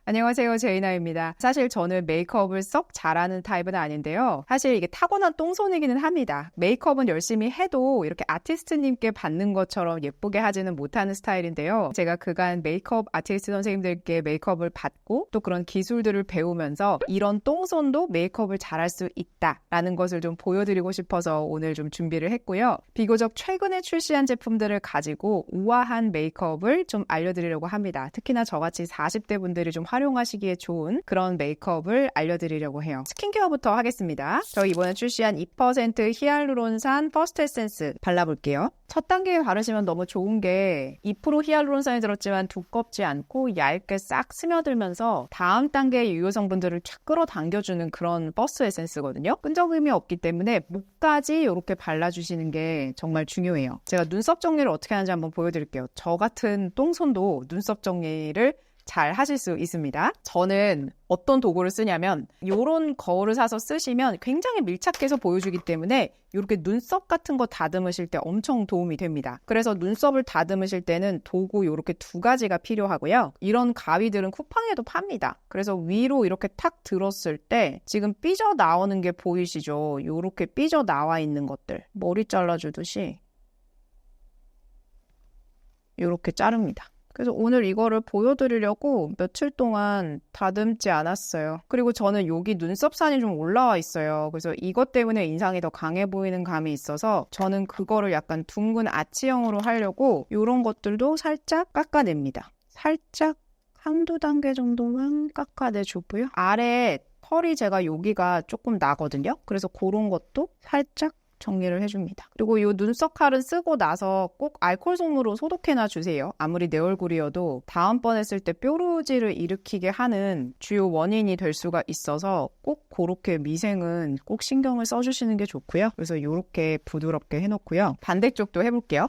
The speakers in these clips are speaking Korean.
안녕하세요, 제이나입니다. 사실 저는 메이크업을 썩 잘하는 타입은 아닌데요. 사실 이게 타고난 똥손이기는 합니다. 메이크업은 열심히 해도 이렇게 아티스트님께 받는 것처럼 예쁘게 하지는 못하는 스타일인데요. 제가 그간 메이크업 아티스트 선생님들께 메이크업을 받고 또 그런 기술들을 배우면서 이런 똥손도 메이크업을 잘할 수 있다라는 것을 좀 보여드리고 싶어서 오늘 좀 준비를 했고요. 비교적 최근에 출시한 제품들을 가지고 우아한 메이크업을 좀 알려드리려고 합니다. 특히나 저같이 40대 분들이 좀 활용하시기에 좋은 그런 메이크업을 알려드리려고 해요. 스킨케어부터 하겠습니다. 저 이번에 출시한 2% 히알루론산 퍼스트 에센스 발라볼게요. 첫 단계에 바르시면 너무 좋은 게 2% 히알루론산이 들었지만 두껍지 않고 얇게 싹 스며들면서 다음 단계의 유효 성분들을 쫙 끌어당겨주는 그런 퍼스트 에센스거든요. 끈적임이 없기 때문에 목까지 이렇게 발라주시는 게 정말 중요해요. 제가 눈썹 정리를 어떻게 하는지 한번 보여드릴게요. 저 같은 똥손도 눈썹 정리를 잘 하실 수 있습니다. 저는 어떤 도구를 쓰냐면 이런 거울을 사서 쓰시면 굉장히 밀착해서 보여주기 때문에 이렇게 눈썹 같은 거 다듬으실 때 엄청 도움이 됩니다. 그래서 눈썹을 다듬으실 때는 도구 이렇게 두 가지가 필요하고요. 이런 가위들은 쿠팡에도 팝니다. 그래서 위로 이렇게 탁 들었을 때 지금 삐져 나오는 게 보이시죠? 이렇게 삐져 나와 있는 것들 머리 잘라주듯이 이렇게 자릅니다. 그래서 오늘 이거를 보여드리려고 며칠 동안 다듬지 않았어요. 그리고 저는 여기 눈썹산이 좀 올라와 있어요. 그래서 이것 때문에 인상이 더 강해 보이는 감이 있어서 저는 그거를 약간 둥근 아치형으로 하려고 이런 것들도 살짝 깎아냅니다. 살짝 한두 단계 정도만 깎아내주고요. 아래 털이 제가 여기가 조금 나거든요. 그래서 그런 것도 살짝 정리를 해줍니다. 그리고 이 눈썹 칼은 쓰고 나서 꼭 알코올 솜으로 소독해놔 주세요. 아무리 내 얼굴이어도 다음번에 쓸 때 뾰루지를 일으키게 하는 주요 원인이 될 수가 있어서 꼭 그렇게 미생은 꼭 신경을 써주시는 게 좋고요. 그래서 이렇게 부드럽게 해놓고요. 반대쪽도 해볼게요.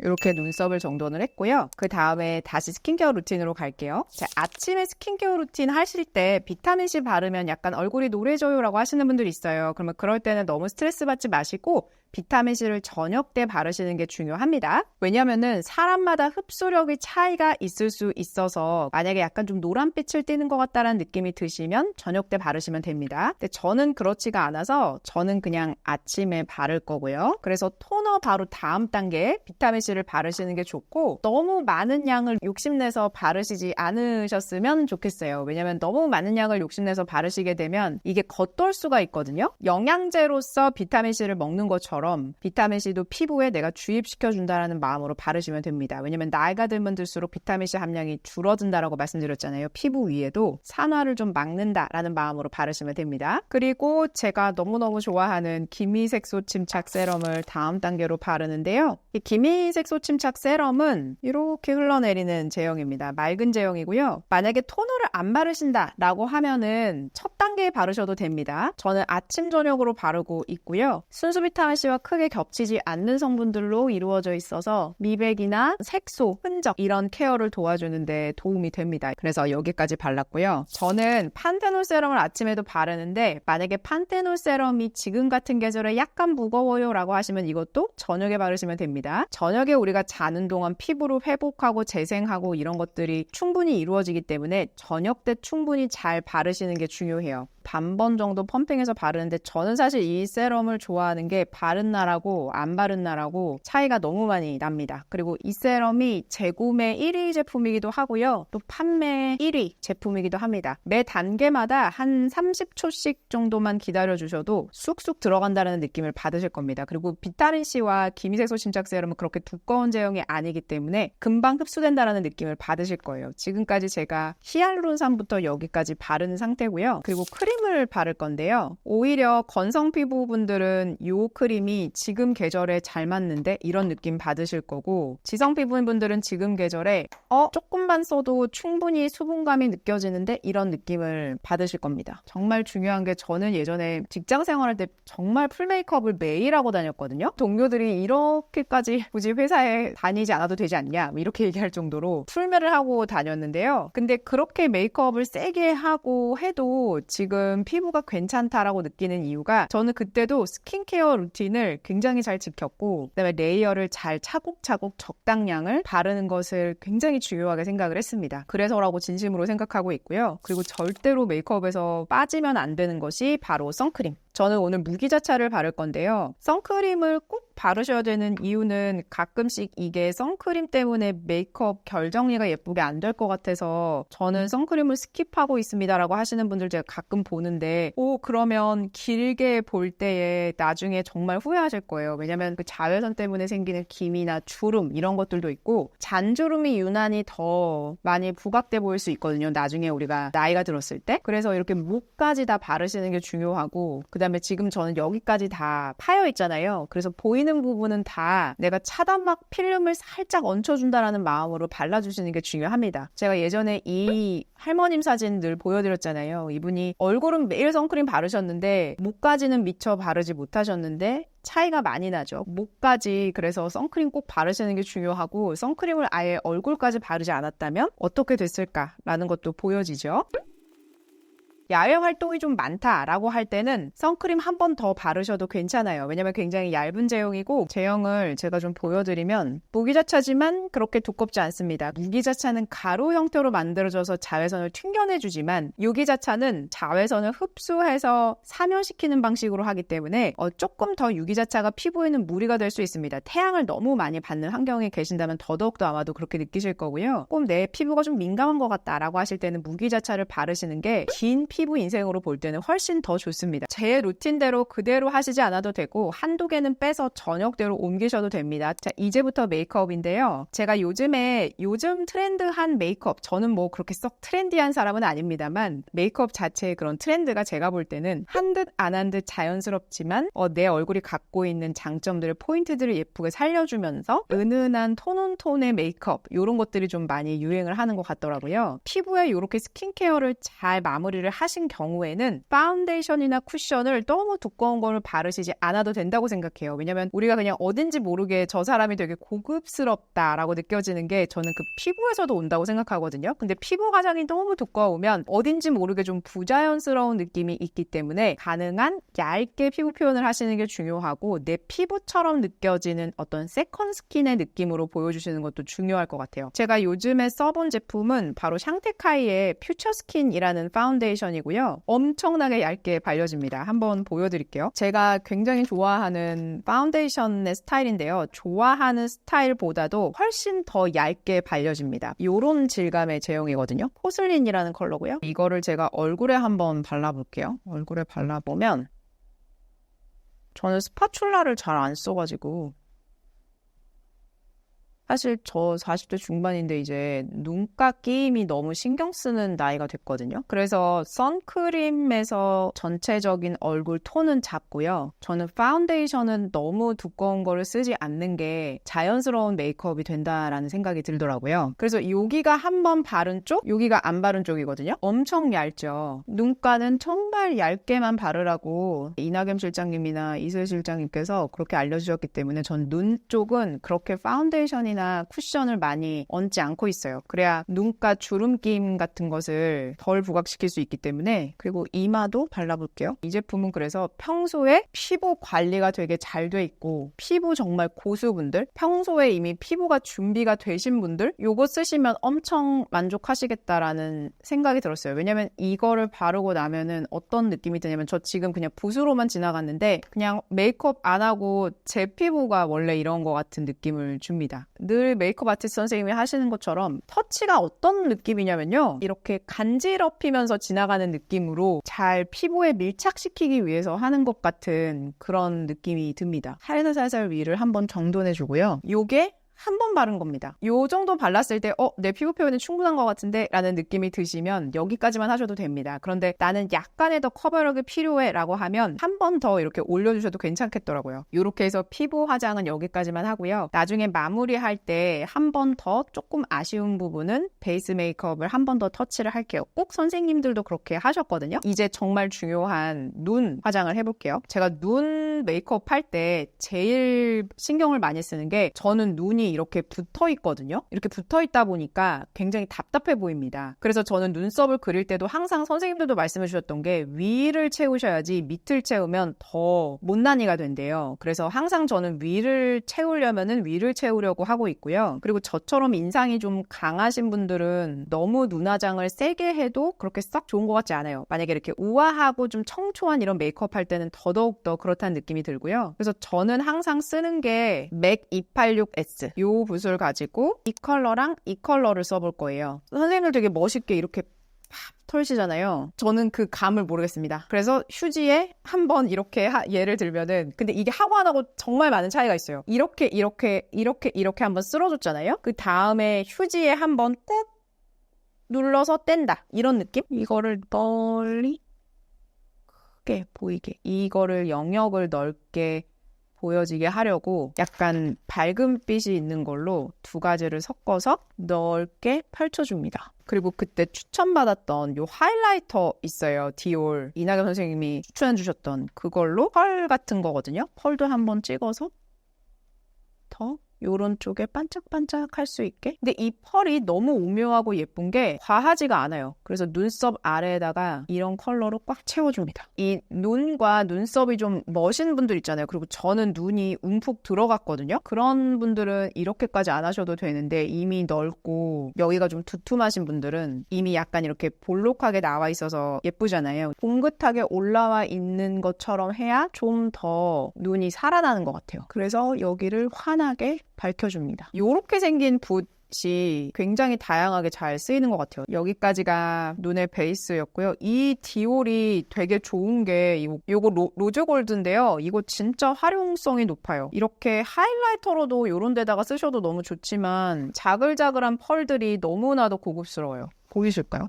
이렇게 눈썹을 정돈을 했고요. 그 다음에 다시 스킨케어 루틴으로 갈게요. 자, 아침에 스킨케어 루틴 하실 때 비타민C 바르면 약간 얼굴이 노래져요 라고 하시는 분들이 있어요. 그러면 그럴 때는 너무 스트레스 받지 마시고 비타민C를 저녁 때 바르시는 게 중요합니다. 왜냐면은 사람마다 흡수력의 차이가 있을 수 있어서 만약에 약간 좀 노란빛을 띠는 것 같다는 느낌이 드시면 저녁 때 바르시면 됩니다. 근데 저는 그렇지가 않아서 저는 그냥 아침에 바를 거고요. 그래서 토너 바로 다음 단계에 비타민C를 바르시는 게 좋고 너무 많은 양을 욕심내서 바르시지 않으셨으면 좋겠어요. 왜냐면 너무 많은 양을 욕심내서 바르시게 되면 이게 겉돌 수가 있거든요. 영양제로서 비타민C를 먹는 것처럼 비타민C도 피부에 내가 주입시켜준다는 마음으로 바르시면 됩니다. 왜냐면 나이가 들면 들수록 비타민C 함량이 줄어든다라고 말씀드렸잖아요. 피부 위에도 산화를 좀 막는다라는 마음으로 바르시면 됩니다. 그리고 제가 너무너무 좋아하는 기미색소 침착 세럼을 다음 단계로 바르는데요. 이 기미색소 침착 세럼은 이렇게 흘러내리는 제형입니다. 맑은 제형이고요. 만약에 토너를 안 바르신다라고 하면은 첫 단계에 바르셔도 됩니다. 저는 아침 저녁으로 바르고 있고요. 순수 비타민C와 크게 겹치지 않는 성분들로 이루어져 있어서 미백이나 색소, 흔적 이런 케어를 도와주는 데 도움이 됩니다. 그래서 여기까지 발랐고요. 저는 판테놀 세럼을 아침에도 바르는데 만약에 판테놀 세럼이 지금 같은 계절에 약간 무거워요 라고 하시면 이것도 저녁에 바르시면 됩니다. 저녁에 우리가 자는 동안 피부를 회복하고 재생하고 이런 것들이 충분히 이루어지기 때문에 저녁 때 충분히 잘 바르시는 게 중요해요. 반번 정도 펌핑해서 바르는데 저는 사실 이 세럼을 좋아하는 게 바른 날하고 안 바른 날하고 차이가 너무 많이 납니다. 그리고 이 세럼이 재구매 1위 제품이기도 하고요. 또 판매 1위 제품이기도 합니다. 매 단계마다 한 30초씩 정도만 기다려주셔도 쑥쑥 들어간다는 느낌을 받으실 겁니다. 그리고 비타민C와 기미색소 침착 세럼은 그렇게 두꺼운 제형이 아니기 때문에 금방 흡수된다는 느낌을 받으실 거예요. 지금까지 제가 히알루론산부터 여기까지 바르는 상태고요. 그리고 크림을 바를 건데요. 오히려 건성 피부분들은 이 크림이 지금 계절에 잘 맞는데 이런 느낌 받으실 거고 지성 피부분들은 지금 계절에 조금만 써도 충분히 수분감이 느껴지는데 이런 느낌을 받으실 겁니다. 정말 중요한 게 저는 예전에 직장 생활할 때 정말 풀 메이크업을 매일 하고 다녔거든요. 동료들이 이렇게까지 굳이 회사에 다니지 않아도 되지 않냐 이렇게 얘기할 정도로 풀메를 하고 다녔는데요. 근데 그렇게 메이크업을 세게 하고 해도 지금 지금 피부가 괜찮다라고 느끼는 이유가 저는 그때도 스킨케어 루틴을 굉장히 잘 지켰고 그다음에 레이어를 잘 차곡차곡 적당량을 바르는 것을 굉장히 중요하게 생각을 했습니다. 그래서라고 진심으로 생각하고 있고요. 그리고 절대로 메이크업에서 빠지면 안 되는 것이 바로 선크림. 저는 오늘 무기자차를 바를 건데요. 선크림을 꼭 바르셔야 되는 이유는 가끔씩 이게 선크림 때문에 메이크업 결 정리가 예쁘게 안 될 것 같아서 저는 선크림을 스킵하고 있습니다라고 하시는 분들 제가 가끔 보는데 그러면 길게 볼 때에 나중에 정말 후회하실 거예요. 왜냐면 그 자외선 때문에 생기는 기미나 주름 이런 것들도 있고 잔주름이 유난히 더 많이 부각돼 보일 수 있거든요. 나중에 우리가 나이가 들었을 때. 그래서 이렇게 목까지 다 바르시는 게 중요하고 그다음에 지금 저는 여기까지 다 파여 있잖아요. 그래서 보이는 부분은 다 내가 차단막 필름을 살짝 얹혀준다라는 마음으로 발라주시는 게 중요합니다. 제가 예전에 이 할머님 사진 늘 보여드렸잖아요. 이분이 얼굴은 매일 선크림 바르셨는데 목까지는 미처 바르지 못하셨는데 차이가 많이 나죠. 목까지 그래서 선크림 꼭 바르시는 게 중요하고 선크림을 아예 얼굴까지 바르지 않았다면 어떻게 됐을까라는 것도 보여지죠. 야외 활동이 좀 많다라고 할 때는 선크림 한 번 더 바르셔도 괜찮아요. 왜냐면 굉장히 얇은 제형이고 제형을 제가 좀 보여드리면 무기자차지만 그렇게 두껍지 않습니다. 무기자차는 가루 형태로 만들어져서 자외선을 튕겨내주지만 유기자차는 자외선을 흡수해서 사면시키는 방식으로 하기 때문에 조금 더 유기자차가 피부에는 무리가 될 수 있습니다. 태양을 너무 많이 받는 환경에 계신다면 더더욱더 아마도 그렇게 느끼실 거고요. 꼭 내 피부가 좀 민감한 것 같다라고 하실 때는 무기자차를 바르시는 게 긴 피부 인생으로 볼 때는 훨씬 더 좋습니다. 제 루틴대로 그대로 하시지 않아도 되고 한두 개는 빼서 저녁대로 옮기셔도 됩니다. 자, 이제부터 메이크업인데요. 제가 요즘 트렌드한 메이크업, 저는 뭐 그렇게 썩 트렌디한 사람은 아닙니다만 메이크업 자체의 그런 트렌드가 제가 볼 때는 한 듯 안 한 듯 자연스럽지만 내 얼굴이 갖고 있는 장점들을 포인트들을 예쁘게 살려주면서 은은한 톤온톤의 메이크업 이런 것들이 좀 많이 유행을 하는 것 같더라고요. 피부에 이렇게 스킨케어를 잘 마무리를 하신 경우에는 파운데이션이나 쿠션을 너무 두꺼운 걸 바르시지 않아도 된다고 생각해요. 왜냐면 우리가 그냥 어딘지 모르게 저 사람이 되게 고급스럽다라고 느껴지는 게 저는 그 피부에서도 온다고 생각하거든요. 근데 피부 화장이 너무 두꺼우면 어딘지 모르게 좀 부자연스러운 느낌이 있기 때문에 가능한 얇게 피부 표현을 하시는 게 중요하고 내 피부처럼 느껴지는 어떤 세컨 스킨의 느낌으로 보여주시는 것도 중요할 것 같아요. 제가 요즘에 써본 제품은 바로 샹테카이의 퓨처 스킨이라는 파운데이션이고요. 엄청나게 얇게 발려집니다. 한번 보여드릴게요. 제가 굉장히 좋아하는 파운데이션의 스타일인데요. 좋아하는 스타일보다도 훨씬 더 얇게 발려집니다. 이런 질감의 제형이거든요. 포슬린이라는 컬러고요. 이거를 제가 얼굴에 한번 발라볼게요. 얼굴에 발라보면 저는 스파츌라를 잘 안 써가지고 사실 저 40대 중반인데 이제 눈가 끼임이 너무 신경 쓰는 나이가 됐거든요. 그래서 선크림에서 전체적인 얼굴 톤은 잡고요. 저는 파운데이션은 너무 두꺼운 거를 쓰지 않는 게 자연스러운 메이크업이 된다라는 생각이 들더라고요. 그래서 여기가 한 번 바른 쪽, 여기가 안 바른 쪽이거든요. 엄청 얇죠. 눈가는 정말 얇게만 바르라고 이낙연 실장님이나 이슬 실장님께서 그렇게 알려주셨기 때문에 전 눈 쪽은 그렇게 파운데이션이나 쿠션을 많이 얹지 않고 있어요. 그래야 눈가 주름 끼임 같은 것을 덜 부각시킬 수 있기 때문에. 그리고 이마도 발라볼게요. 이 제품은 그래서 평소에 피부 관리가 되게 잘 돼 있고 피부 정말 고수분들, 평소에 이미 피부가 준비가 되신 분들 요거 쓰시면 엄청 만족하시겠다라는 생각이 들었어요. 왜냐면 이거를 바르고 나면은 어떤 느낌이 드냐면 저 지금 그냥 붓으로만 지나갔는데 그냥 메이크업 안 하고 제 피부가 원래 이런 것 같은 느낌을 줍니다. 늘 메이크업 아티스트 선생님이 하시는 것처럼 터치가 어떤 느낌이냐면요. 이렇게 간지럽히면서 지나가는 느낌으로 잘 피부에 밀착시키기 위해서 하는 것 같은 그런 느낌이 듭니다. 살살살살 위를 한번 정돈해주고요. 요게 한 번 바른 겁니다. 요 정도 발랐을 때 내 피부 표현은 충분한 것 같은데 라는 느낌이 드시면 여기까지만 하셔도 됩니다. 그런데 나는 약간의 더 커버력이 필요해 라고 하면 한 번 더 이렇게 올려주셔도 괜찮겠더라고요. 이렇게 해서 피부 화장은 여기까지만 하고요. 나중에 마무리할 때 한 번 더 조금 아쉬운 부분은 베이스 메이크업을 한 번 더 터치를 할게요. 꼭 선생님들도 그렇게 하셨거든요. 이제 정말 중요한 눈 화장을 해볼게요. 제가 눈 눈 메이크업 할 때 제일 신경을 많이 쓰는 게 저는 눈이 이렇게 붙어 있거든요. 이렇게 붙어 있다 보니까 굉장히 답답해 보입니다. 그래서 저는 눈썹을 그릴 때도 항상 선생님들도 말씀해 주셨던 게 위를 채우셔야지 밑을 채우면 더 못난이가 된대요. 그래서 항상 저는 위를 채우려면은 위를 채우려고 하고 있고요. 그리고 저처럼 인상이 좀 강하신 분들은 너무 눈화장을 세게 해도 그렇게 썩 좋은 것 같지 않아요. 만약에 이렇게 우아하고 좀 청초한 이런 메이크업 할 때는 더더욱 더 그렇다는 느낌이 들고요. 그래서 저는 항상 쓰는 게 맥 286S 요 붓을 가지고 이 컬러랑 이 컬러를 써볼 거예요. 선생님들 되게 멋있게 이렇게 팍 털시잖아요. 저는 그 감을 모르겠습니다. 그래서 휴지에 한번 이렇게 예를 들면은 근데 이게 하고 안 하고 정말 많은 차이가 있어요. 이렇게 한번 쓸어줬잖아요. 그 다음에 휴지에 한번 꾹 눌러서 뗀다. 이런 느낌? 이거를 널리 크게 보이게 이거를 영역을 넓게 보여지게 하려고 약간 밝은 빛이 있는 걸로 두 가지를 섞어서 넓게 펼쳐줍니다. 그리고 그때 추천받았던 요 하이라이터 있어요. 디올 이낙연 선생님이 추천해 주셨던 그걸로 펄 같은 거거든요. 펄도 한번 찍어서 더 요런 쪽에 반짝반짝 할 수 있게. 근데 이 펄이 너무 오묘하고 예쁜 게 과하지가 않아요. 그래서 눈썹 아래에다가 이런 컬러로 꽉 채워줍니다. 이 눈과 눈썹이 좀 멋있는 분들 있잖아요. 그리고 저는 눈이 움푹 들어갔거든요. 그런 분들은 이렇게까지 안 하셔도 되는데 이미 넓고 여기가 좀 두툼하신 분들은 이미 약간 이렇게 볼록하게 나와 있어서 예쁘잖아요. 봉긋하게 올라와 있는 것처럼 해야 좀 더 눈이 살아나는 것 같아요. 그래서 여기를 환하게 밝혀줍니다. 이렇게 생긴 붓이 굉장히 다양하게 잘 쓰이는 것 같아요. 여기까지가 눈의 베이스였고요. 이 디올이 되게 좋은 게 이거 로즈 골드인데요. 이거 진짜 활용성이 높아요. 이렇게 하이라이터로도 이런 데다가 쓰셔도 너무 좋지만 자글자글한 펄들이 너무나도 고급스러워요. 보이실까요?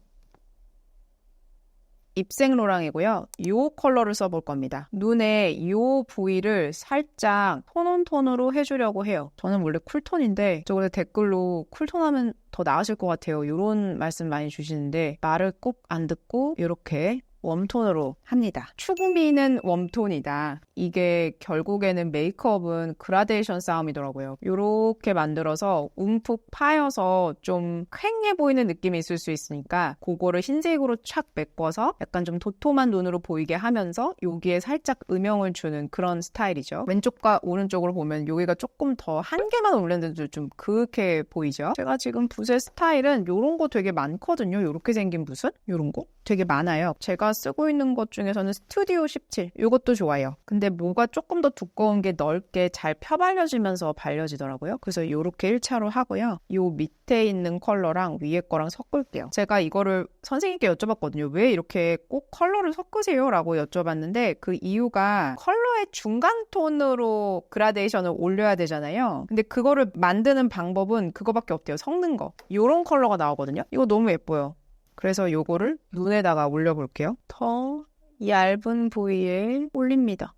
입생로랑이고요. 이 컬러를 써볼 겁니다. 눈에 이 부위를 살짝 톤온톤으로 해주려고 해요. 저는 원래 쿨톤인데 저번에 댓글로 쿨톤하면 더 나으실 것 같아요. 이런 말씀 많이 주시는데 말을 꼭 안 듣고 이렇게 웜톤으로 합니다. 추구미는 웜톤이다. 이게 결국에는 메이크업은 그라데이션 싸움이더라고요. 이렇게 만들어서 움푹 파여서 좀 퀭해 보이는 느낌이 있을 수 있으니까 그거를 흰색으로 촥 메꿔서 약간 좀 도톰한 눈으로 보이게 하면서 여기에 살짝 음영을 주는 그런 스타일이죠. 왼쪽과 오른쪽으로 보면 여기가 조금 더 한 개만 올렸는데도 좀 그렇게 보이죠. 제가 지금 붓의 스타일은 이런 거 되게 많거든요. 이렇게 생긴 붓은 이런 거 되게 많아요. 제가 쓰고 있는 것 중에서는 스튜디오 17 이것도 좋아요. 근데 뭐가 조금 더 두꺼운 게 넓게 잘 펴발려지면서 발려지더라고요. 그래서 이렇게 1차로 하고요. 이 밑에 있는 컬러랑 위에 거랑 섞을게요. 제가 이거를 선생님께 여쭤봤거든요. 왜 이렇게 꼭 컬러를 섞으세요? 라고 여쭤봤는데 그 이유가 컬러의 중간 톤으로 그라데이션을 올려야 되잖아요. 근데 그거를 만드는 방법은 그거밖에 없대요. 섞는 거. 이런 컬러가 나오거든요. 이거 너무 예뻐요. 그래서 요거를 눈에다가 올려볼게요. 더 얇은 부위에 올립니다.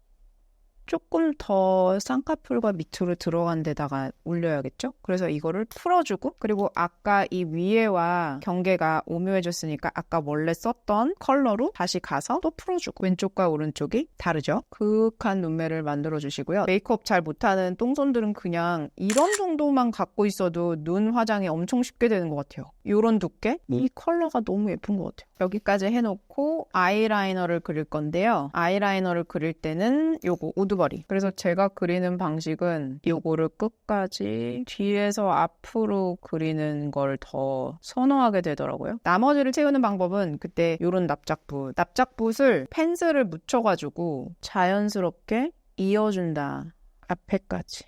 조금 더 쌍꺼풀과 밑으로 들어간 데다가 올려야겠죠? 그래서 이거를 풀어주고 그리고 아까 이 위에와 경계가 오묘해졌으니까 아까 원래 썼던 컬러로 다시 가서 또 풀어주고 왼쪽과 오른쪽이 다르죠? 그윽한 눈매를 만들어주시고요. 메이크업 잘 못하는 똥손들은 그냥 이런 정도만 갖고 있어도 눈 화장이 엄청 쉽게 되는 것 같아요. 이런 두께? 이 컬러가 너무 예쁜 것 같아요. 여기까지 해놓고 아이라이너를 그릴 건데요. 아이라이너를 그릴 때는 요거 우드버리. 그래서 제가 그리는 방식은 요거를 끝까지 뒤에서 앞으로 그리는 걸 더 선호하게 되더라고요. 나머지를 채우는 방법은 그때 요런 납작붓을 펜슬을 묻혀가지고 자연스럽게 이어준다. 앞에까지.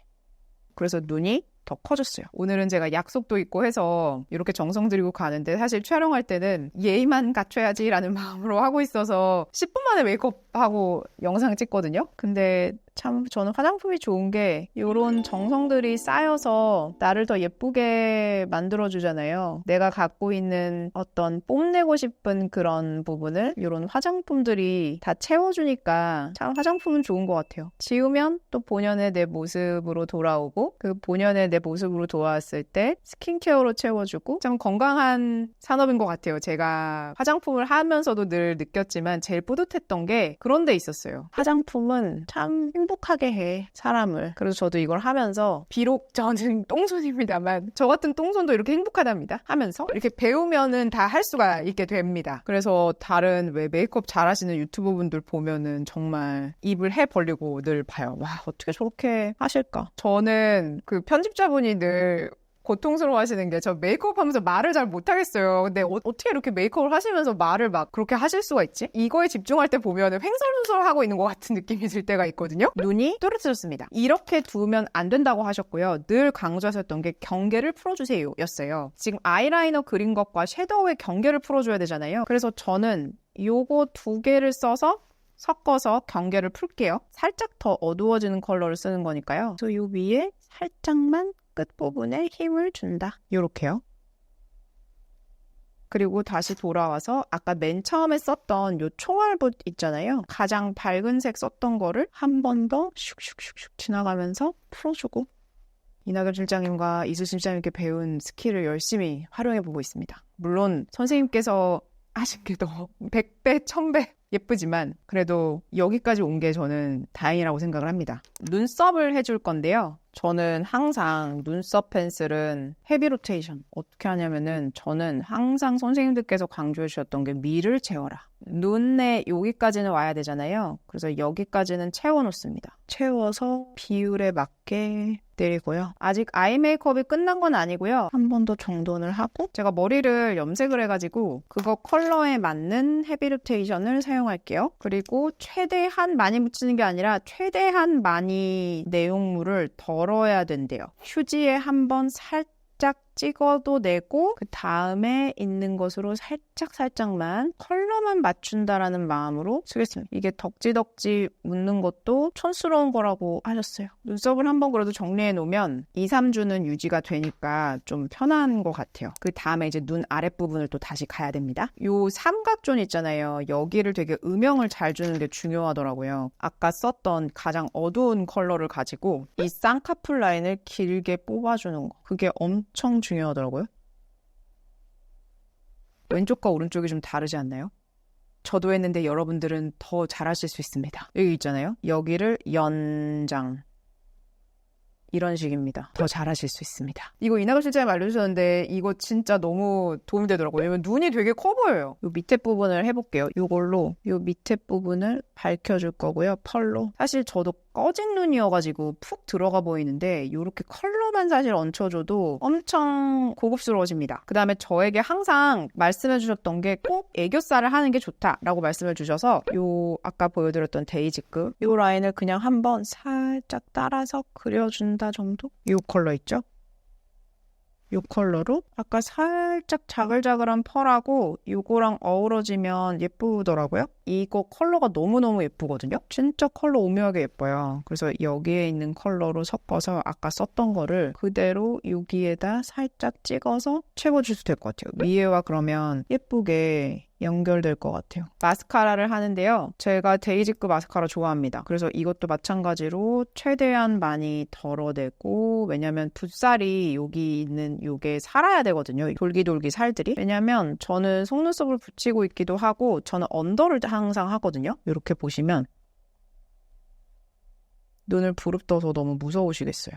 그래서 눈이 더 커졌어요. 오늘은 제가 약속도 있고 해서 이렇게 정성 들이고 가는데 사실 촬영할 때는 예의만 갖춰야지라는 마음으로 하고 있어서 10분 만에 메이크업하고 영상 찍거든요. 근데 참 저는 화장품이 좋은 게 이런 정성들이 쌓여서 나를 더 예쁘게 만들어주잖아요. 내가 갖고 있는 어떤 뽐내고 싶은 그런 부분을 이런 화장품들이 다 채워주니까 참 화장품은 좋은 것 같아요. 지우면 또 본연의 내 모습으로 돌아오고 그 본연의 내 모습으로 돌아왔을 때 스킨케어로 채워주고 참 건강한 산업인 것 같아요. 제가 화장품을 하면서도 늘 느꼈지만 제일 뿌듯했던 게 그런 데 있었어요. 화장품은 참 행복하게 해, 사람을. 그래서 저도 이걸 하면서 비록 저는 똥손입니다만 저 같은 똥손도 이렇게 행복하답니다. 하면서 이렇게 배우면은 다 할 수가 있게 됩니다. 그래서 다른 왜 메이크업 잘하시는 유튜버분들 보면은 정말 입을 해 벌리고 늘 봐요. 와, 어떻게 저렇게 하실까? 저는 그 편집자분이 늘 고통스러워 하시는 게 저 메이크업 하면서 말을 잘 못하겠어요. 근데 어떻게 이렇게 메이크업을 하시면서 말을 막 그렇게 하실 수가 있지? 이거에 집중할 때 보면은 횡설수설하고 있는 것 같은 느낌이 들 때가 있거든요. 눈이 또렷해졌습니다. 이렇게 두면 안 된다고 하셨고요. 늘 강조하셨던 게 경계를 풀어주세요 였어요. 지금 아이라이너 그린 것과 섀도우의 경계를 풀어줘야 되잖아요. 그래서 저는 요거 두 개를 써서 섞어서 경계를 풀게요. 살짝 더 어두워지는 컬러를 쓰는 거니까요. 그래서 요 위에 살짝만 끝부분에 힘을 준다. 요렇게요. 그리고 다시 돌아와서 아까 맨 처음에 썼던 요 총알붓 있잖아요. 가장 밝은 색 썼던 거를 한 번 더 슉슉슉슉 지나가면서 풀어주고 이낙연 실장님과 이수 실장님께 배운 스킬을 열심히 활용해보고 있습니다. 물론 선생님께서 하신 게 더 100배, 1000배 예쁘지만 그래도 여기까지 온 게 저는 다행이라고 생각을 합니다. 눈썹을 해줄 건데요. 저는 항상 눈썹 펜슬은 헤비 로테이션. 어떻게 하냐면은 저는 항상 선생님들께서 강조해 주셨던 게 미를 채워라. 눈에 여기까지는 와야 되잖아요. 그래서 여기까지는 채워놓습니다. 채워서 비율에 맞게 내리고요. 아직 아이 메이크업이 끝난 건 아니고요. 한 번 더 정돈을 하고 제가 머리를 염색을 해가지고 그거 컬러에 맞는 헤비 로테이션을 사용할게요. 그리고 최대한 많이 묻히는 게 아니라 최대한 많이 내용물을 덜어야 된대요. 휴지에 한번 살짝 찍어도 내고 그 다음에 있는 것으로 살짝만 컬러만 맞춘다라는 마음으로 쓰겠습니다. 이게 덕지덕지 묻는 것도 촌스러운 거라고 하셨어요. 눈썹을 한번 그래도 정리해 놓으면 2, 3주는 유지가 되니까 좀 편한 것 같아요. 그 다음에 이제 눈 아랫부분을 또 다시 가야 됩니다. 요 삼각존 있잖아요. 여기를 되게 음영을 잘 주는 게 중요하더라고요. 아까 썼던 가장 어두운 컬러를 가지고 이 쌍꺼풀 라인을 길게 뽑아주는 거. 그게 엄청 중요하더라고요. 왼쪽과 오른쪽이 좀 다르지 않나요? 저도 했는데 여러분들은 더 잘하실 수 있습니다. 여기 있잖아요. 여기를 연장. 이런 식입니다. 더 잘하실 수 있습니다. 이거 이낙연 실장님 알려주셨는데 이거 진짜 너무 도움이 되더라고요. 왜냐면 눈이 되게 커 보여요. 요 밑에 부분을 해볼게요. 요걸로 요 밑에 부분을 밝혀줄 거고요. 펄로. 사실 저도 꺼진 눈이어가지고 푹 들어가 보이는데 이렇게 컬러만 사실 얹혀줘도 엄청 고급스러워집니다. 그 다음에 저에게 항상 말씀해 주셨던 게 꼭 애교살을 하는 게 좋다라고 말씀을 주셔서 요 아까 보여드렸던 데이지급 요 라인을 그냥 한번 살짝 따라서 그려준다 정도? 요 컬러 있죠? 요 컬러로 아까 살짝 자글자글한 펄하고 요거랑 어우러지면 예쁘더라고요. 이거 컬러가 너무너무 예쁘거든요. 진짜 컬러 오묘하게 예뻐요. 그래서 여기에 있는 컬러로 섞어서 아까 썼던 거를 그대로 여기에다 살짝 찍어서 채워줄 수 될 것 같아요. 위에와 그러면 예쁘게 연결될 것 같아요. 마스카라를 하는데요. 제가 데이지급 마스카라 좋아합니다. 그래서 이것도 마찬가지로 최대한 많이 덜어내고 왜냐면 붓살이 여기 있는 요게 살아야 되거든요. 돌기돌기 살들이. 왜냐면 저는 속눈썹을 붙이고 있기도 하고 저는 언더를 항상 하거든요. 이렇게 보시면 눈을 부릅떠서 너무 무서우시겠어요.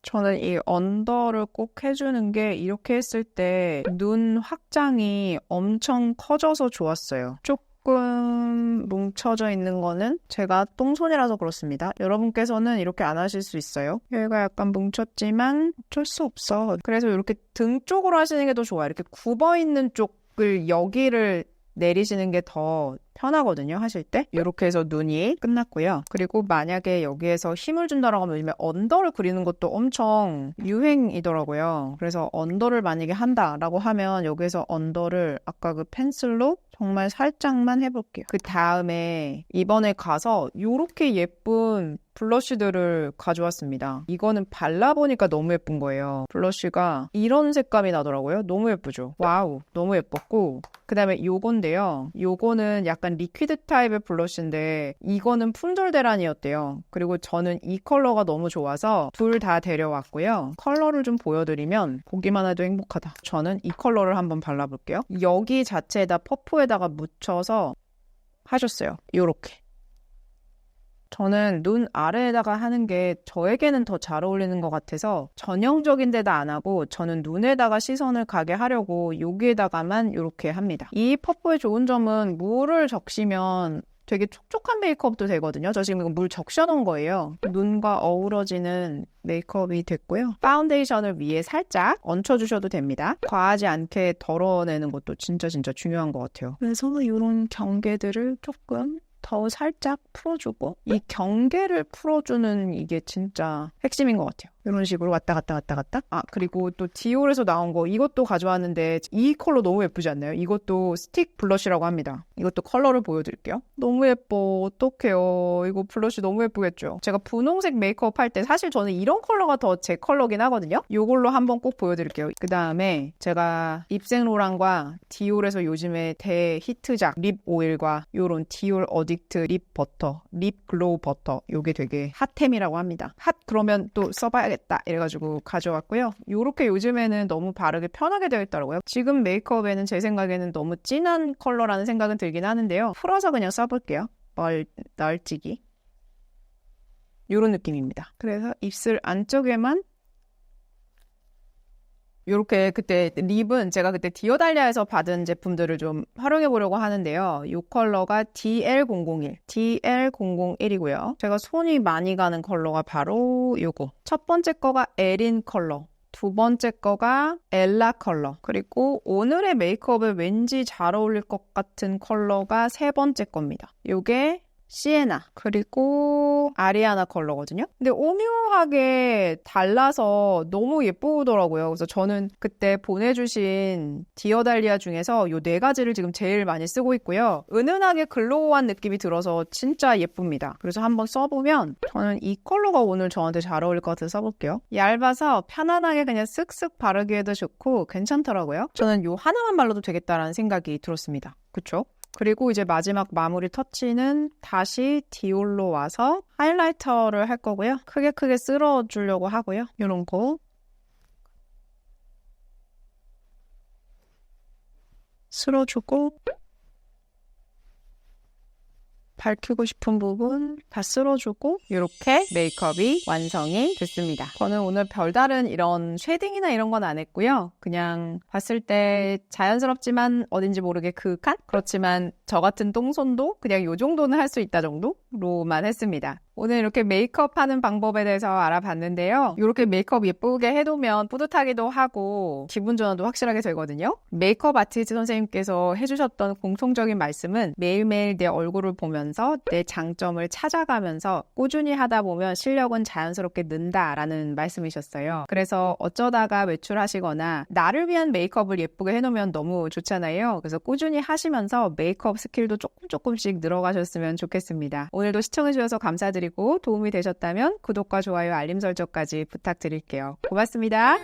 저는 이 언더를 꼭 해주는 게 이렇게 했을 때 눈 확장이 엄청 커져서 좋았어요. 조금 뭉쳐져 있는 거는 제가 똥손이라서 그렇습니다. 여러분께서는 이렇게 안 하실 수 있어요. 여기가 약간 뭉쳤지만 어쩔 수 없어. 그래서 이렇게 등 쪽으로 하시는 게 더 좋아요. 이렇게 굽어 있는 쪽을 여기를 내리시는 게 더 편하거든요, 하실 때. 이렇게 해서 눈이 끝났고요. 그리고 만약에 여기에서 힘을 준다라고 하면 요즘에 언더를 그리는 것도 엄청 유행이더라고요. 그래서 언더를 만약에 한다라고 하면 여기에서 언더를 아까 그 펜슬로 정말 살짝만 해볼게요. 그 다음에 이번에 가서 이렇게 예쁜 블러쉬들을 가져왔습니다. 이거는 발라보니까 너무 예쁜 거예요. 블러쉬가 이런 색감이 나더라고요. 너무 예쁘죠? 와우, 너무 예뻤고 그 다음에 요건데요. 요거는 약간 리퀴드 타입의 블러쉬인데 이거는 품절대란이었대요. 그리고 저는 이 컬러가 너무 좋아서 둘 다 데려왔고요. 컬러를 좀 보여드리면 보기만 해도 행복하다. 저는 이 컬러를 한번 발라볼게요. 여기 자체에다 퍼프에다가 묻혀서 하셨어요. 요렇게. 저는 눈 아래에다가 하는 게 저에게는 더 잘 어울리는 것 같아서 전형적인 데다 안 하고 저는 눈에다가 시선을 가게 하려고 여기에다가만 이렇게 합니다. 이 퍼프의 좋은 점은 물을 적시면 되게 촉촉한 메이크업도 되거든요. 저 지금 이거 물 적셔놓은 거예요. 눈과 어우러지는 메이크업이 됐고요. 파운데이션을 위에 살짝 얹혀주셔도 됩니다. 과하지 않게 덜어내는 것도 진짜 중요한 것 같아요. 그래서 이런 경계들을 조금 더 살짝 풀어주고 이 경계를 풀어주는 이게 진짜 핵심인 것 같아요. 이런 식으로 왔다 갔다. 아, 그리고 또 디올에서 나온 거 이것도 가져왔는데 이 컬러 너무 예쁘지 않나요? 이것도 스틱 블러쉬라고 합니다. 이것도 컬러를 보여드릴게요. 너무 예뻐. 어떡해요. 이거 블러쉬 너무 예쁘겠죠? 제가 분홍색 메이크업 할 때 사실 저는 이런 컬러가 더 제 컬러긴 하거든요. 이걸로 한번 꼭 보여드릴게요. 그 다음에 제가 입생로랑과 디올에서 요즘에 대히트작 립 오일과 요런 디올 어딕트 립 버터, 립 글로우 버터 요게 되게 핫템이라고 합니다. 핫 그러면 또 써봐야겠다. 이래가지고 가져왔고요. 요렇게 요즘에는 너무 바르기 편하게 되어 있더라고요. 지금 메이크업에는 제 생각에는 너무 진한 컬러라는 생각은 들긴 하는데요. 풀어서 그냥 써볼게요. 널찍이. 요런 느낌입니다. 그래서 입술 안쪽에만 요렇게 그때 립은 제가 그때 디오달리아에서 받은 제품들을 좀 활용해 보려고 하는데요. 이 컬러가 DL001이고요. 제가 손이 많이 가는 컬러가 바로 요거. 첫 번째 거가 에린 컬러. 두 번째 거가 엘라 컬러. 그리고 오늘의 메이크업에 왠지 잘 어울릴 것 같은 컬러가 세 번째 겁니다. 요게 시에나 그리고 아리아나 컬러거든요. 근데 오묘하게 달라서 너무 예쁘더라고요. 그래서 저는 그때 보내주신 디어달리아 중에서 요 네 가지를 지금 제일 많이 쓰고 있고요. 은은하게 글로우한 느낌이 들어서 진짜 예쁩니다. 그래서 한번 써보면 저는 이 컬러가 오늘 저한테 잘 어울릴 것 같아서 써볼게요. 얇아서 편안하게 그냥 쓱쓱 바르기에도 좋고 괜찮더라고요. 저는 요 하나만 발라도 되겠다라는 생각이 들었습니다. 그쵸? 그리고 이제 마지막 마무리 터치는 다시 디올로 와서 하이라이터를 할 거고요. 크게 쓸어주려고 하고요. 이런 거 쓸어주고 밝히고 싶은 부분 다 쓸어주고 이렇게 메이크업이 완성이 됐습니다. 저는 오늘 별다른 이런 쉐딩이나 이런 건 안 했고요. 그냥 봤을 때 자연스럽지만 어딘지 모르게 그윽한? 그렇지만 저 같은 똥손도 그냥 요 정도는 할 수 있다 정도로만 했습니다. 오늘 이렇게 메이크업 하는 방법에 대해서 알아봤는데요. 이렇게 메이크업 예쁘게 해두면 뿌듯하기도 하고 기분 전환도 확실하게 되거든요. 메이크업 아티스트 선생님께서 해주셨던 공통적인 말씀은 매일매일 내 얼굴을 보면서 내 장점을 찾아가면서 꾸준히 하다 보면 실력은 자연스럽게 는다라는 말씀이셨어요. 그래서 어쩌다가 외출하시거나 나를 위한 메이크업을 예쁘게 해놓으면 너무 좋잖아요. 그래서 꾸준히 하시면서 메이크업 스킬도 조금씩 늘어가셨으면 좋겠습니다. 오늘도 시청해주셔서 감사드리고 도움이 되셨다면 구독과 좋아요, 알림 설정까지 부탁드릴게요. 고맙습니다.